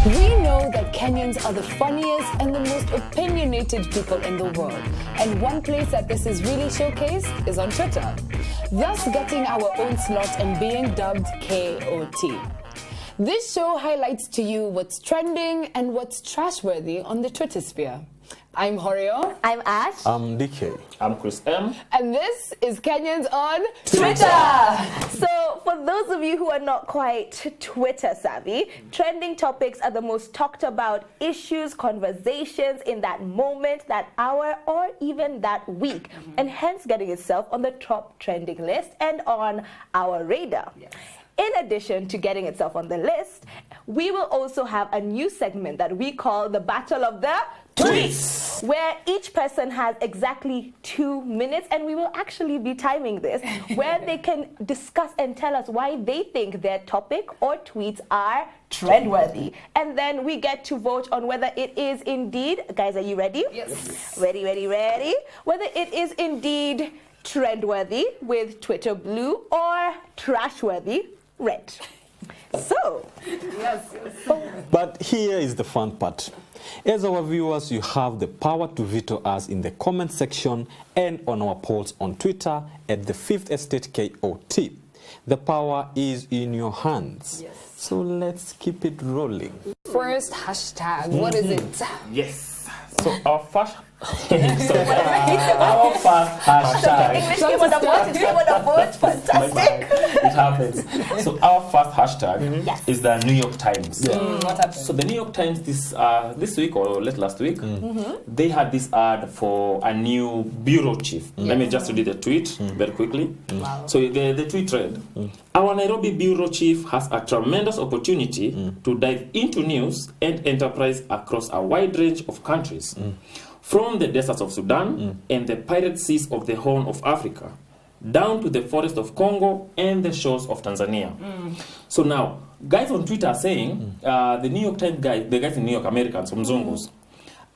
We know that Kenyans are the funniest and the most opinionated people in the world. And one place that this is really showcased is on Twitter, thus getting our own slot and being dubbed KOT. This show highlights to you what's trending and what's trashworthy on the Twitter sphere. I'm Horio. I'm Ash. I'm DK. I'm Chris M. And this is Kenyans on Twitter. So, for those of you who are not quite Twitter savvy, trending topics are the most talked about issues, conversations in that moment, that hour, or even that week, and hence getting itself on the top trending list and on our radar. Yes. In addition to getting itself on the list, we will also have a new segment that we call the Battle of the Tweets, where each person has exactly 2 minutes, and we will actually be timing this, where they can discuss and tell us why they think their topic or tweets are trendworthy. And then we get to vote on whether it is indeed, guys, are you ready? Yes. Ready, ready, ready? Whether it is indeed trendworthy with Twitter blue or trashworthy red. So, Yes. But here is the fun part. As our viewers, you have the power to veto us in the comment section and on our polls on Twitter at the Fifth Estate KOT. The power is in your hands. Yes. So let's keep it rolling. First hashtag, what is it? Yes. So our first hashtag. English came on the board, it came on the board, fantastic. It happens. So our first hashtag is the New York Times. What happened? So the New York Times this week or last week, they had this ad for a new bureau chief. Let me just read the tweet very quickly. Wow. So the tweet read, our Nairobi bureau chief has a tremendous opportunity to dive into news and enterprise across a wide range of countries, from the deserts of Sudan and the pirate seas of the Horn of Africa, down to the forest of Congo and the shores of Tanzania. So now, guys on Twitter are saying, the New York Times guys, the guys in New York, Americans, Mzungus,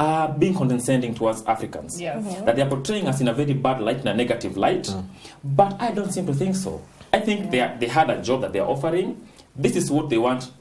are being condescending towards Africans. Yes. That they are portraying us in a very bad light, in a negative light. But I don't seem to think so. I think they had a job that they are offering. This is what they want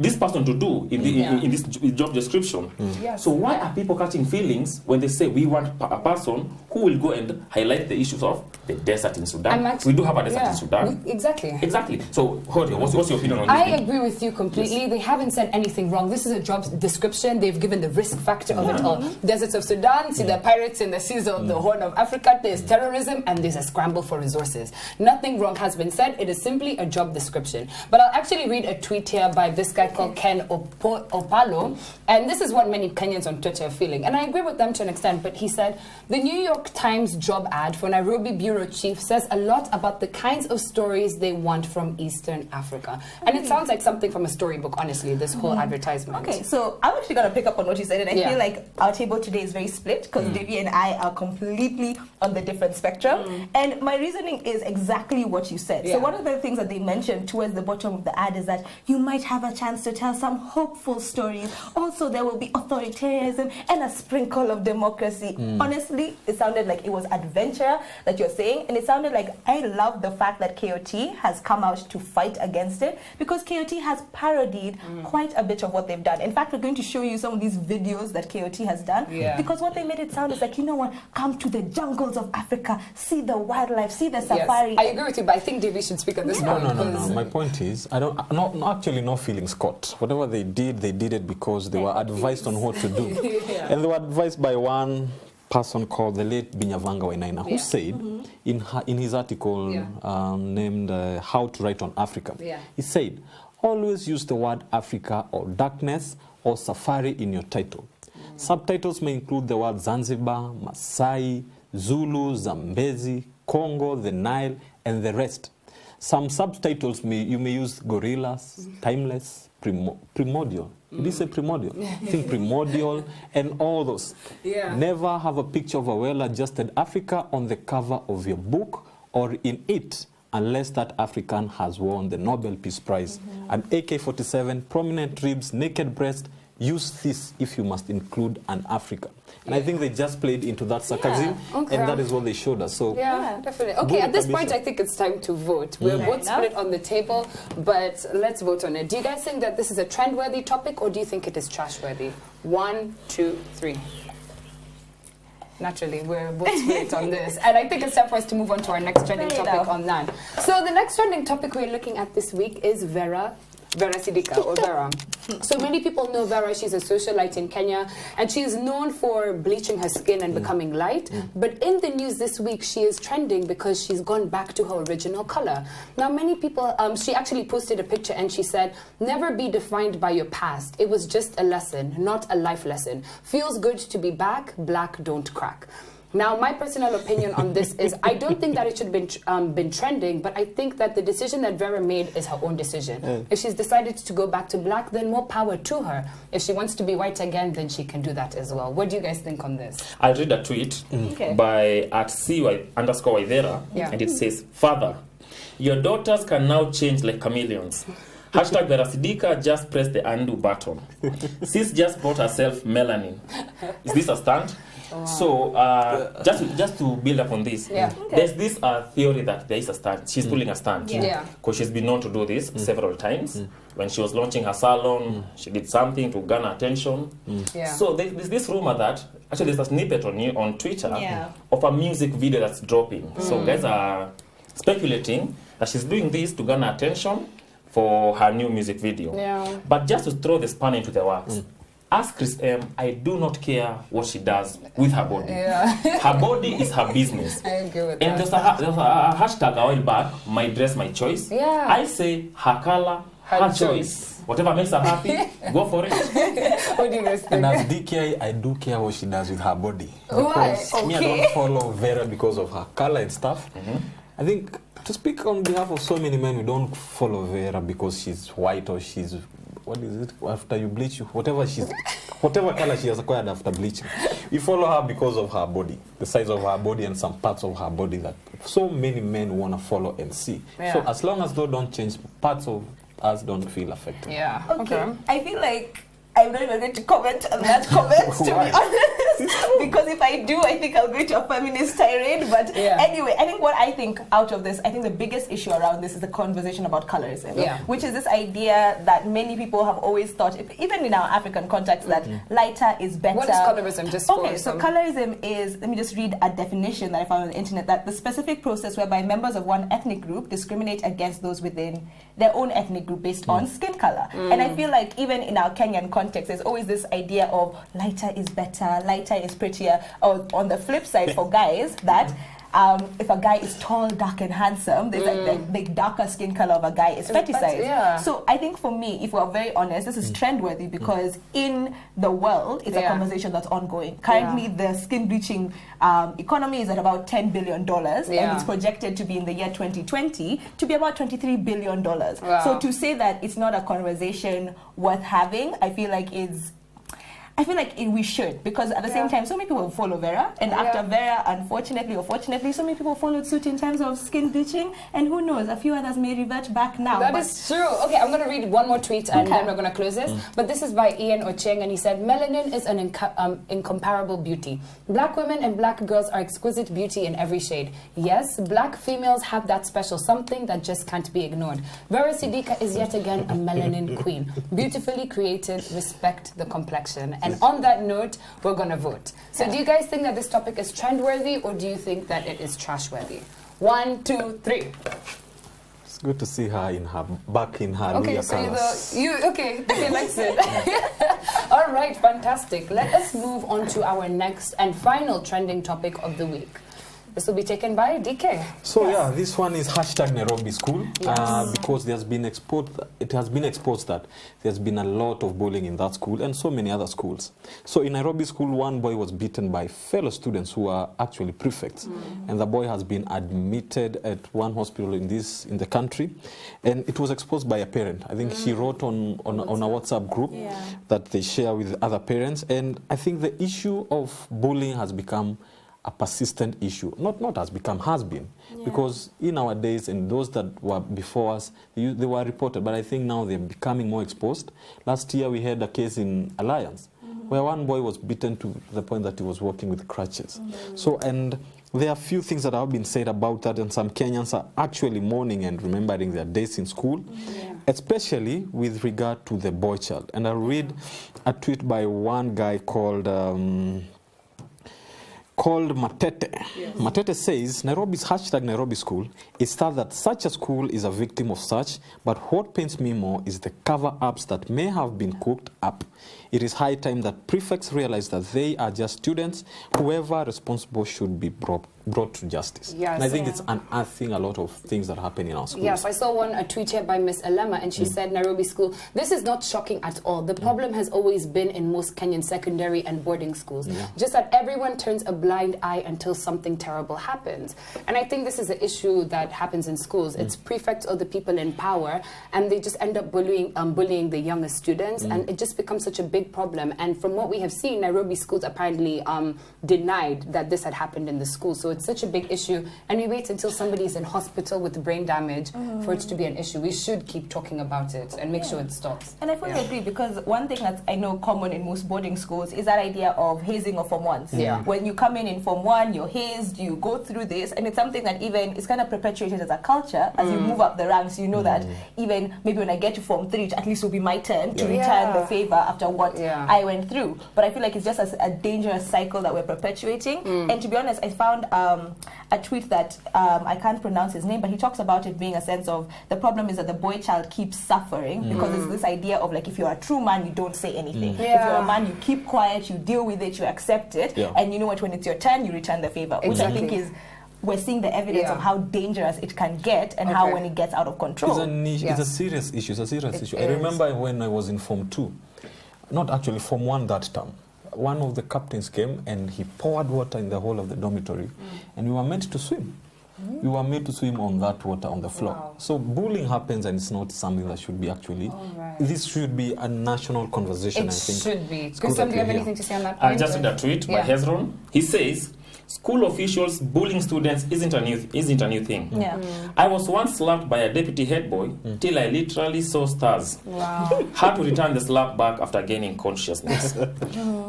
this person to do in this job description. Yes. So why are people catching feelings when they say we want a person who will go and highlight the issues of the desert in Sudan? We do have a desert in Sudan. Exactly. Exactly. So, Horio, what's your opinion on this? I agree with you completely. Yes. They haven't said anything wrong. This is a job description. They've given the risk factor of it all. Deserts of Sudan, see the pirates in the seas of the Horn of Africa, there's terrorism, and there's a scramble for resources. Nothing wrong has been said. It is simply a job description. But I'll actually read a tweet here by this guy called Ken Opalo, and this is what many Kenyans on Twitter are feeling. And I agree with them to an extent, but he said, the New York Times job ad for Nairobi bureau chief says a lot about the kinds of stories they want from Eastern Africa. And it sounds like something from a storybook, honestly, this whole advertisement. Okay, so I'm actually going to pick up on what you said, and I feel like our table today is very split, because Davy and I are completely on the different spectrum. And my reasoning is exactly what you said. So one of the things that they mentioned towards the bottom of the ad is that you might have a chance to tell some hopeful stories. Also, there will be authoritarianism and a sprinkle of democracy. Honestly, it sounded like it was adventure that you're saying, and it sounded like I love the fact that KOT has come out to fight against it, because KOT has parodied quite a bit of what they've done. In fact, we're going to show you some of these videos that KOT has done, because what they made it sound is like, you know what, come to the jungles of Africa, see the wildlife, see the safari. Yes, I agree with you, but I think Davy should speak on this point. No. My point is, actually no feelings caught. Whatever they did it because they were advised on what to do. And they were advised by one person called the late Binyavanga Wainaina, who said in his article named How to Write on Africa, he said, always use the word Africa or darkness or safari in your title. Subtitles may include the word Zanzibar, Masai, Zulu, Zambezi, Congo, the Nile, and the rest. Some subtitles you may use gorillas, timeless, primordial. Did you say primordial? I think primordial and all those. Never have a picture of a well-adjusted Africa on the cover of your book or in it, unless that African has won the Nobel Peace Prize. An AK-47, prominent ribs, naked breast, use this if you must include an African. And I think they just played into that sarcasm, okay. and that is what they showed us. So yeah, definitely. Okay, at this point, I think it's time to vote. We're both split on the table, but let's vote on it. Do you guys think that this is a trend-worthy topic, or do you think it is trash-worthy? 1, 2, 3. Naturally, we're both split on this. And I think it's time for us to move on to our next trending topic on that. So the next trending topic we're looking at this week is Vera Sidika, or Vera. So many people know Vera. She's a socialite in Kenya, and she is known for bleaching her skin and becoming light. But in the news this week, she is trending because she's gone back to her original color. Now, many people, she actually posted a picture and she said, "Never be defined by your past. It was just a lesson, not a life lesson. Feels good to be back. Black don't crack." Now, my personal opinion on this is I don't think that it should have been trending, but I think that the decision that Vera made is her own decision. If she's decided to go back to black, then more power to her. If she wants to be white again, then she can do that as well. What do you guys think on this? I read a tweet by @CY_Waithera, and it says, "Father, your daughters can now change like chameleons. Hashtag Vera Sidika just press the undo button. Sis just bought herself melanin." Is this a stunt? Wow. So just to build up on this, there's this theory that there is a stunt. She's pulling a stunt because she's been known to do this several times. When she was launching her salon, she did something to garner attention. So there's this rumor that actually there's a snippet on Twitter of a music video that's dropping. So guys are speculating that she's doing this to garner attention for her new music video. But just to throw the span into the works, as Chris M, I do not care what she does with her body. Her body is her business. I agree with and that. there's a hashtag a while back, my dress, my choice. I say her color, her choice. Whatever makes her happy, go for it. What do you guys think? And as DK, I do care what she does with her body. Why? Because me, I don't follow Vera because of her color and stuff. I think, to speak on behalf of so many men, we don't follow Vera because she's white or she's, what is it? After you bleach, whatever color she has acquired after bleaching. We follow her because of her body, the size of her body and some parts of her body that so many men want to follow and see. So as long as those don't change, parts of us don't feel affected. Okay. I feel like I'm not even going to comment on that comment, to be honest. Because if I do, I think I'll go to a feminist tirade. But anyway, I think what I think out of this, I think the biggest issue around this is the conversation about colorism, which is this idea that many people have always thought, even in our African context, that lighter is better. What is colorism? Just so colorism is, let me just read a definition that I found on the internet, that the specific process whereby members of one ethnic group discriminate against those within their own ethnic group based on skin color. And I feel like even in our Kenyan context, there's always this idea of lighter is better, lighter is prettier. Or on the flip side for guys, that if a guy is tall, dark and handsome, there's like the darker skin color of a guy is fetishized. So I think for me, if we're very honest, this is trendworthy because in the world, it's a conversation that's ongoing. Currently, the skin bleaching economy is at about $10 billion and it's projected to be in the year 2020 to be about $23 billion. So to say that it's not a conversation worth having, I feel like we should, because at the same time, so many people follow Vera, and after Vera, unfortunately or fortunately, so many people followed suit in terms of skin bleaching, and who knows, a few others may revert back now. That is true. Okay, I'm going to read one more tweet and then we're going to close this. But this is by Ian Ocheng, and he said, "Melanin is an incomparable beauty. Black women and black girls are exquisite beauty in every shade. Yes, black females have that special something that just can't be ignored. Vera Sidika is yet again a melanin queen. Beautifully created, respect the complexion." And on that note, we're going to vote. So do you guys think that this topic is trend-worthy, or do you think that it is trash-worthy? 1, 2, 3. It's good to see her back in her Luya colors. Okay, likes it. All right, fantastic. Let us move on to our next and final trending topic of the week. This will be taken by DK. So this one is hashtag Nairobi school because it has been exposed that there's been a lot of bullying in that school and so many other schools. So in Nairobi school, one boy was beaten by fellow students who are actually prefects, and the boy has been admitted at one hospital in the country, and it was exposed by a parent. I think she wrote on a WhatsApp group that they share with other parents, and I think the issue of bullying has become a persistent issue. Not has become, has been. Because in our days, and those that were before us, they were reported, but I think now they're becoming more exposed. Last year we had a case in Alliance, where one boy was beaten to the point that he was walking with crutches. So, and there are a few things that have been said about that, and some Kenyans are actually mourning and remembering their days in school, especially with regard to the boy child. And I'll read a tweet by one guy called Matete. Yes. Matete says, Nairobi's hashtag Nairobi school is sad that such a school is a victim of such, but what pains me more is the cover-ups that may have been cooked up. It is high time that prefects realize that they are just students. Whoever responsible should be brought to justice. Yes. And I think it's unearthing a lot of things that happen in our schools. Yes, I saw a tweet here by Miss Elema, and she said, Nairobi school, this is not shocking at all. The problem has always been in most Kenyan secondary and boarding schools. Just that everyone turns a blind eye until something terrible happens. And I think this is an issue that happens in schools. It's prefects or the people in power, and they just end up bullying the younger students, and it just becomes such a big problem. And from what we have seen, Nairobi schools apparently denied that this had happened in the school. So it's such a big issue, and we wait until somebody's in hospital with brain damage for it to be an issue. We should keep talking about it and make sure it stops. And I fully agree, because one thing that I know common in most boarding schools is that idea of hazing of Form 1s. When you come in Form 1, you're hazed, you go through this, and it's something that even is kind of perpetuated as a culture. As you move up the ranks, you know that even maybe when I get to Form 3, at least it will be my turn to return the favor after what I went through. But I feel like it's just a dangerous cycle that we're perpetuating. And to be honest, I found a tweet that I can't pronounce his name, but he talks about it being a sense of the problem is that the boy child keeps suffering because it's this idea of like, if you're a true man, you don't say anything. If you're a man, you keep quiet, you deal with it, you accept it, and you know what, when it's your turn, you return the favor, which I think is, we're seeing the evidence of how dangerous it can get and how when it gets out of control. It's a serious issue. It's a serious issue. I remember when I was in Form 2, not actually Form 1 that term, one of the captains came and he poured water in the whole of the dormitory, and we were meant to swim. We were made to swim on that water on the floor. So bullying happens, and it's not something that should be actually. This should be a national conversation. I think it should be. Christian, do you have anything to say on that point? I just read a tweet by Hezron. He says, school officials bullying students isn't a new thing. I was once slapped by a deputy head boy till I literally saw stars. Had to return the slap back after gaining consciousness.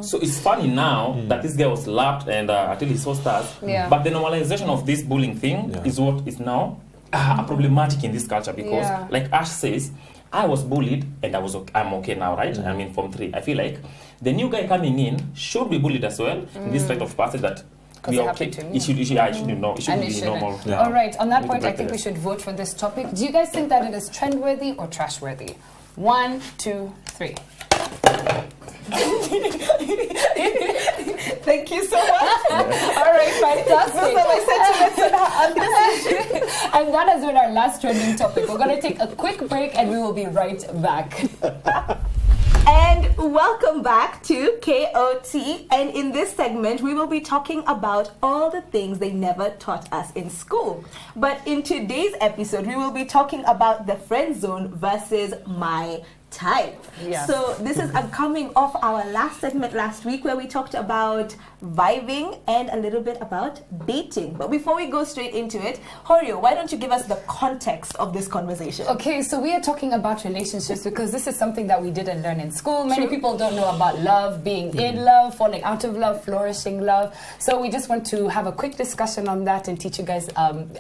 So it's funny now that this guy was slapped and until he saw stars. But the normalization of this bullying thing is what is now problematic in this culture, because like Ash says, I was bullied and I'm okay now, right? I'm in Form 3. I feel like the new guy coming in should be bullied as well in this rite of passage that we are okay. It should be normal. All right, on that point, I think we should vote for this topic. Do you guys think that it is trend-worthy or trash-worthy? 1, 2, 3. Thank you so much. All right, fantastic. And that has been our last trending topic. We're going to take a quick break and we will be right back. And welcome back to KOT. And in this segment, we will be talking about all the things they never taught us in school. But in today's episode, we will be talking about the friend zone versus my type. So this is coming off our last segment last week where we talked about vibing and a little bit about dating. But before we go straight into it, Horio, why don't you give us the context of this conversation? Okay, so we are talking about relationships because this is something that we didn't learn in school. Many people don't know about love, being in love, falling out of love, flourishing love. So we just want to have a quick discussion on that and teach you guys.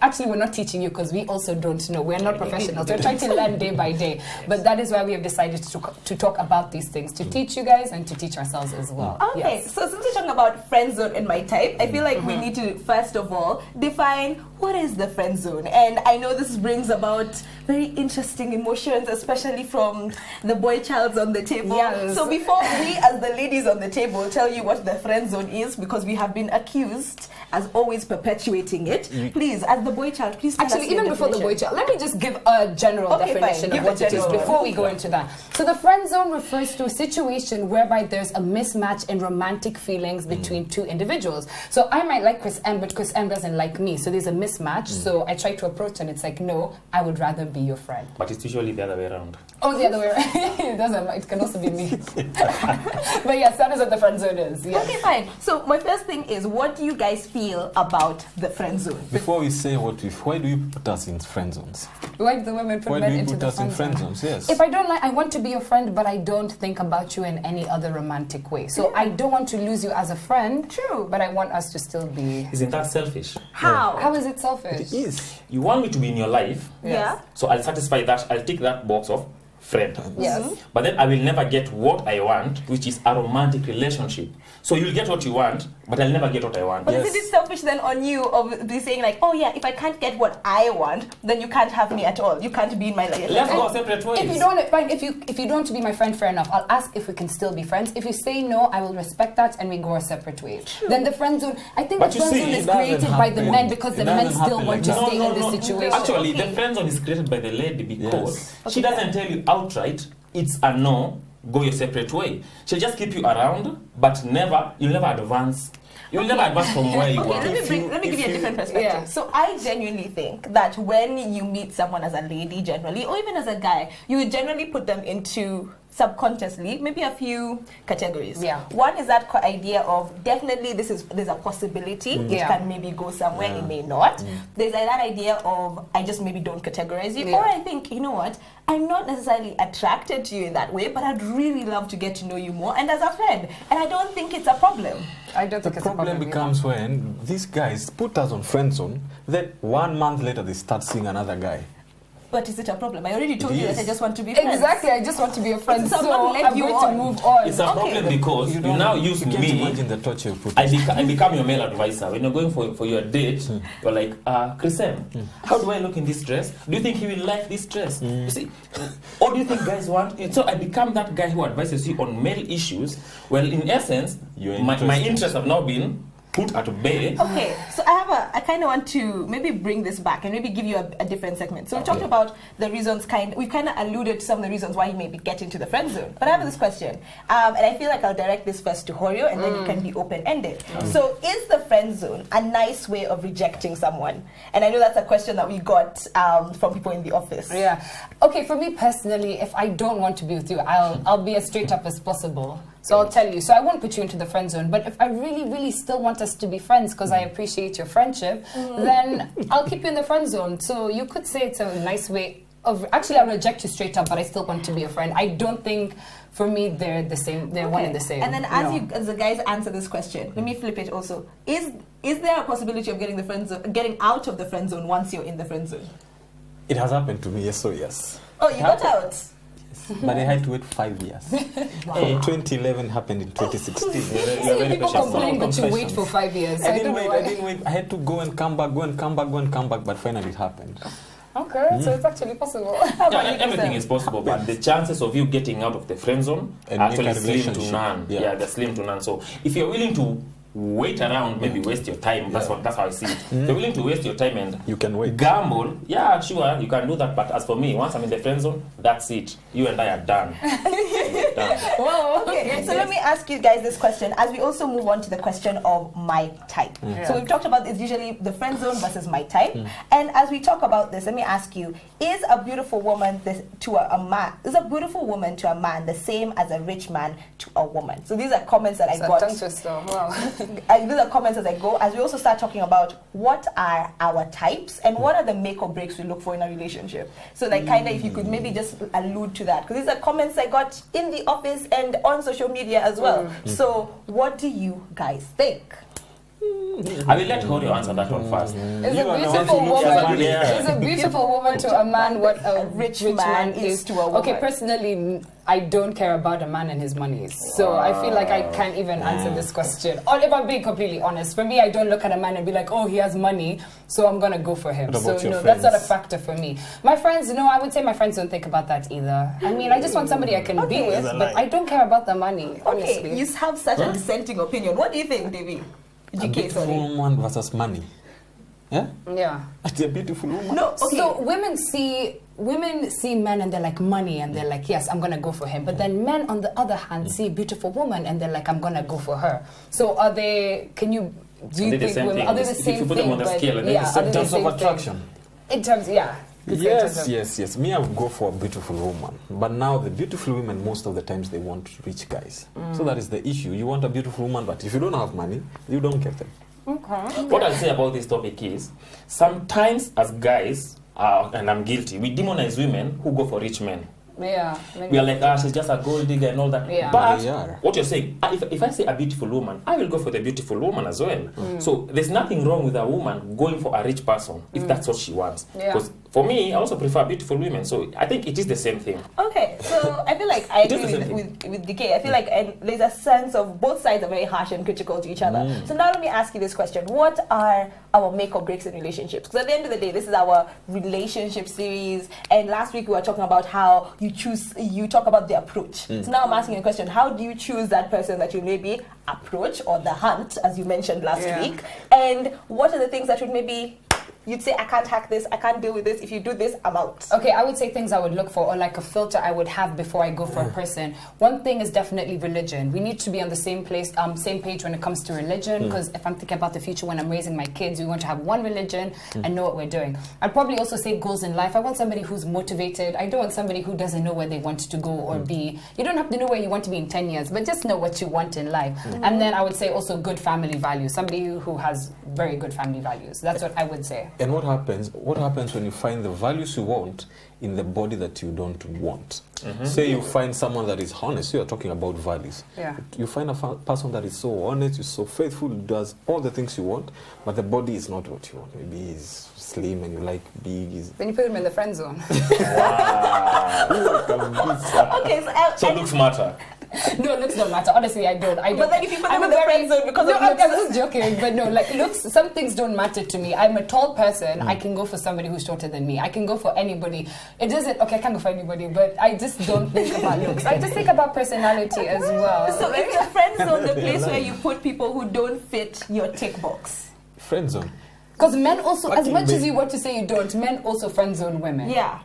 Actually, we're not teaching you because we also don't know. We're not professionals. We're trying to learn day by day. But that is why we have decided to talk about these things, to teach you guys and to teach ourselves as well. Okay, so since we're talking about friend zone and my type, I feel like we need to first of all define what is the friend zone. And I know this brings about very interesting emotions, especially from the boy childs on the table. So before we as the ladies on the table tell you what the friend zone is, because we have been accused as always perpetuating it, please, as the boy child, please tell us even before the boy child, let me just give a general definition of what it is before we go into that. So the friend zone refers to a situation whereby there's a mismatch in romantic feelings between two individuals. So I might like Chris M, but Chris M doesn't like me. So there's a mismatch. So I try to approach and it's like, no, I would rather be your friend. But it's usually the other way around. Oh, the other way around. doesn't. It can also be me. But yes, that is what the friend zone is. Yes. Okay, fine. So my first thing is, what do you guys feel about the friend zone? Before we say why do you put us in friend zones? Why do the women put Why men do you into put the us in friend friend zone? zones? Yes. If I don't like, I want to be your friend, but I don't think about you in any other romantic way. So I don't want to lose you as a friend. True. But I want us to still be. Isn't that selfish? How? How is it selfish? It is. You want me to be in your life, Yeah. so I'll satisfy that. I'll tick that box of friend. Yes. But then I will never get what I want, which is a romantic relationship. So you'll get what you want, but I'll never get what I want. But isn't it selfish then on you of be saying like, oh yeah, if I can't get what I want, then you can't have me at all. You can't be in my life. Let's go our separate ways. If you don't, fine. If you don't want to be my friend, fair enough. I'll ask if we can still be friends. If you say no, I will respect that, and we go our separate ways. Then the friend zone. I think But the you friend see, zone it is doesn't created by the happen. men because the It men doesn't still happen want to like stay in this situation. Actually, Okay. the friend zone is created by the lady because Yes. she doesn't tell you outright it's a no, go your separate way. She'll just keep you around, but you'll never advance. You'll never advance from where you are. Let me give you a different perspective. Yeah. So I genuinely think that when you meet someone as a lady generally, or even as a guy, you would generally put them into subconsciously maybe a few categories. Yeah. One is that idea of definitely there's a possibility it Yeah. can maybe go somewhere, it may not. There's that idea of I just maybe don't categorize you, Yeah. or I think, you know what, I'm not necessarily attracted to you in that way, but I'd really love to get to know you more and as a friend, and I don't think it's a problem. I don't The think it's a problem problem becomes when these guys put us on friend zone, then 1 month later they start seeing another guy. But is it a problem? I already told It you that is. I just want to be friends. Exactly, I just want to be a friend, So so I'm not let I'm you going on. to move on. It's a problem because you now use You can't me. imagine the torture you put. I become your male advisor. When you're going for your date, you're like, Chrisem, how do I look in this dress? Do you think he will like this dress? You see, or do you think guys want? So I become that guy who advises you on male issues. Well, in essence, Your my interests. interests have now been put at bay. Okay, so I kind of want to maybe bring this back and maybe give you a different segment. So we talked about the reasons, we've kind of alluded to some of the reasons why you may be getting to the friend zone. But I have this question, and I feel like I'll direct this first to Horio, and then you can be open-ended. So is the friend zone a nice way of rejecting someone? And I know that's a question that we got from people in the office. Yeah. Okay, for me personally, if I don't want to be with you, I'll be as straight up as possible. So I'll tell you. So I won't put you into the friend zone. But if I really, really still want us to be friends because I appreciate your friendship, then I'll keep you in the friend zone. So you could say it's a nice way of... Actually, I'll reject you straight up, but I still want to be a friend. I don't think, for me, they're the same. They're one and the same. And then as the guys answer this question, let me flip it also. Is there a possibility of getting out of the friend zone once you're in the friend zone? It has happened to me, yes, so yes. Oh, you got out? But I had to wait 5 years. In 2011 happened in 2016. See, people complain that you wait for 5 years. So I didn't don't know wait. why. I had to go and come back, but finally it happened. Okay, so it's actually possible. Yeah, everything is possible, but the chances of you getting out of the friend zone And are actually make a slim to relationship. none. Yeah. Yeah, they're slim to none. So if you're willing to wait around, maybe waste your time. That's how I see it. If you're willing to waste your time and You can wait. gamble, yeah, sure, you can do that. But as for me, once I'm in the friend zone, that's it. You and I are done. Done. Whoa. Okay, so let me ask you guys this question as we also move on to the question of my type. So we've talked about it's usually the friend zone versus my type. And as we talk about this, let me ask you, is a beautiful woman to a man the same as a rich man to a woman? So these are comments that I It's a got. tongue twister. Wow. These are comments as I go, as we also start talking about what are our types and what are the make or breaks we look for in a relationship. So like kind of if you could maybe just allude to that, because these are comments I got in the office and on social media as well. So what do you guys think? I will let Horio answer that one first. Is You a are the beautiful one who looks at woman? it. Yeah. Is a beautiful woman to a man what a rich man is to a woman? Okay, personally, I don't care about a man and his money, so I feel like I can't even answer this question. Or if I'm being completely honest, for me, I don't look at a man and be like, oh, he has money, so I'm gonna go for him. What So about your no, that's not a friends? factor for me. My friends, no, I would say my friends don't think about that either. I mean, I just want somebody I can be Okay. with, That's a but lie. I don't care about the money. Honestly. Okay, you have such a dissenting opinion. What do you think, Davy? A GK, beautiful sorry. woman versus money. Yeah? Yeah. It's a beautiful woman. No, okay. So women see men and they're like money and they're like, yes, I'm gonna go for him. But then men on the other hand see a beautiful woman and they're like, I'm gonna go for her. So are they? Do you Are they the think same women thing? are they the If same you put them thing? on the But scale, are they the yeah, same are In they the terms of same thing? attraction. In terms, yeah. Yes. Me, I would go for a beautiful woman. But now the beautiful women, most of the times, they want rich guys. So that is the issue. You want a beautiful woman, but if you don't have money, you don't get them. Okay. What I'll say about this topic is, sometimes as guys, and I'm guilty, we demonize women who go for rich men. Yeah. We are like, she's just a gold digger and all that. Yeah. But They are. what you're saying, if I say a beautiful woman, I will go for the beautiful woman as well. So there's nothing wrong with a woman going for a rich person if that's what she wants. Yeah. Because for me, I also prefer beautiful women. So I think it is the same thing. Okay, so I feel like I It is the agree same with DK. I feel like there's a sense of both sides are very harsh and critical to each other. So now let me ask you this question. What are our make or breaks in relationships? Because at the end of the day, this is our relationship series. And last week we were talking about how you talk about the approach. So now I'm asking you a question. How do you choose that person that you maybe approach, or the hunt, as you mentioned last week? And what are the things that would maybe... You'd say, I can't hack this, I can't deal with this. If you do this, I'm out. Okay, I would say things I would look for, or like a filter I would have before I go for a person. One thing is definitely religion. We need to be on the same page when it comes to religion, because if I'm thinking about the future when I'm raising my kids, we want to have one religion and know what we're doing. I'd probably also say goals in life. I want somebody who's motivated. I don't want somebody who doesn't know where they want to go or be. You don't have to know where you want to be in 10 years, but just know what you want in life. And then I would say also good family values. Somebody who has very good family values. That's what I would say. And what happens when you find the values you want in the body that you don't want? Say you find someone that is honest. You are talking about values. Yeah. You find a person that is so honest, is so faithful, does all the things you want, but the body is not what you want. Maybe he's slim and you like big. Then you put him in the friend zone. Okay, So looks matter. No, looks don't matter. Honestly, I don't. But then if you put them in the friend zone because of I'm looks... just joking. But no, like looks, some things don't matter to me. I'm a tall person. I can go for somebody who's shorter than me. I can go for anybody. It doesn't, okay, I can't go for anybody, but I just don't think about looks. I just think about personality as well. So is the friend zone the place where you put people who don't fit your tick box? Friend zone. Because men also, as much as you want to say you don't, men also friend zone women. Yeah.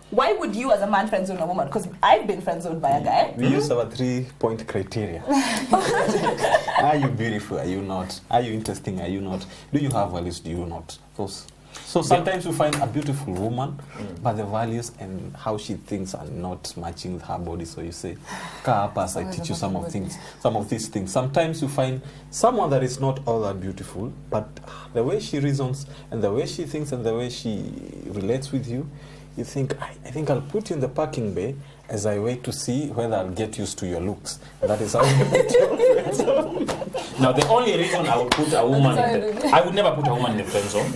Why would you as a man friend zone a woman? Because I've been friend zoned by a guy. We use our 3-point criteria. Are you beautiful? Are you not? Are you interesting? Are you not? Do you have values? Do you not? So sometimes you find a beautiful woman, but the values and how she thinks are not matching with her body. So you say, "Kapas, I teach you some of these things." Sometimes you find someone that is not all that beautiful, but the way she reasons and the way she thinks and the way she relates with you, you think, I think I'll put you in the parking bay as I wait to see whether I'll get used to your looks. And that is how you put your friend zone. Now, the only reason I would put a woman I would never put a woman in the friend zone.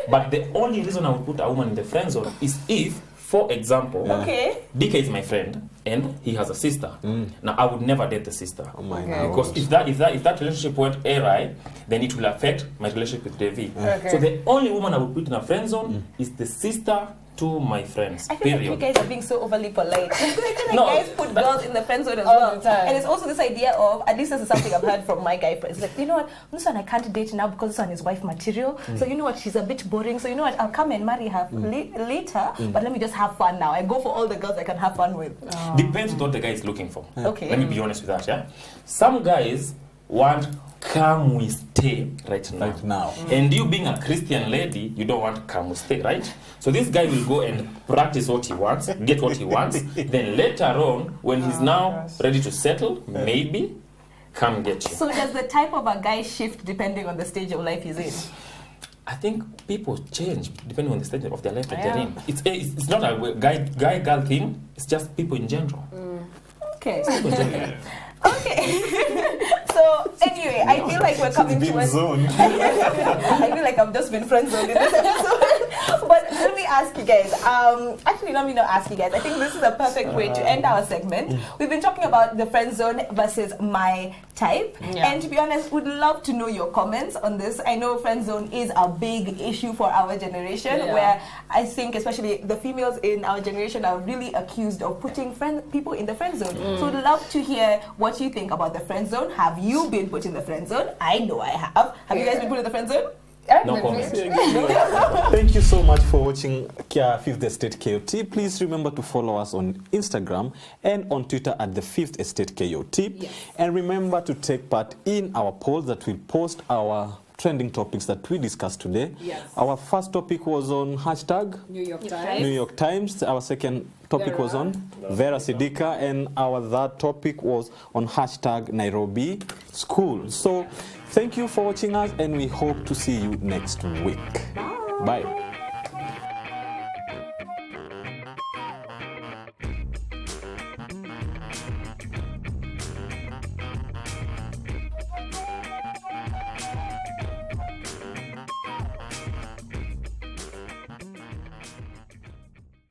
But the only reason I would put a woman in the friend zone is if, for example, DK is my friend and he has a sister. Now, I would never date the sister. Oh my Because if that relationship went awry, then it will affect my relationship with Devi. Okay. So the only woman I would put in a friend zone is the sister to my friends. I feel like you guys are being so overly polite. I feel like guys put girls in the friend zone as all well. the time. And it's also this idea of, at least this is something I've heard from my guy friends, like, you know what, this one I can't date now because this one is wife material. So you know what, she's a bit boring. So you know what, I'll come and marry her later, but let me just have fun now. I go for all the girls I can have fun with. Depends on what the guy is looking for. Okay. Let me be honest with that, yeah? Some guys want come we stay right now. And you being a Christian lady, you don't want come we stay, right? So this guy will go and practice what he wants, get what he wants, then later on, when he's now ready to settle, maybe come get you. So does the type of a guy shift depending on the stage of life he's in? I think people change depending on the stage of their life that they're in. It's not a guy-girl thing, it's just people in general. Okay. People in general. Okay. So anyway, I feel like we're coming to I feel like I've just been friend zoned in this episode. But let me ask you guys. Actually, let me not ask you guys. I think this is a perfect way to end our segment. We've been talking about the friend zone versus my type. Yeah. And to be honest, would love to know your comments on this. I know friend zone is a big issue for our generation, where I think especially the females in our generation are really accused of putting people in the friend zone. So would love to hear what you think about the friend zone. Have you been put in the friend zone? I know I have. Have you guys been put in the friend zone? No comment. Thank you so much for watching Fifth Estate KOT. Please remember to follow us on Instagram and on Twitter at the Fifth Estate KOT. Yes. And remember to take part in our poll that will post our trending topics that we discussed today. Yes. Our first topic was on hashtag New York New Times. New York Times. Our second topic was on Vera Sidika, and our third topic was on hashtag Nairobi School. So thank you for watching us, and we hope to see you next week. Bye.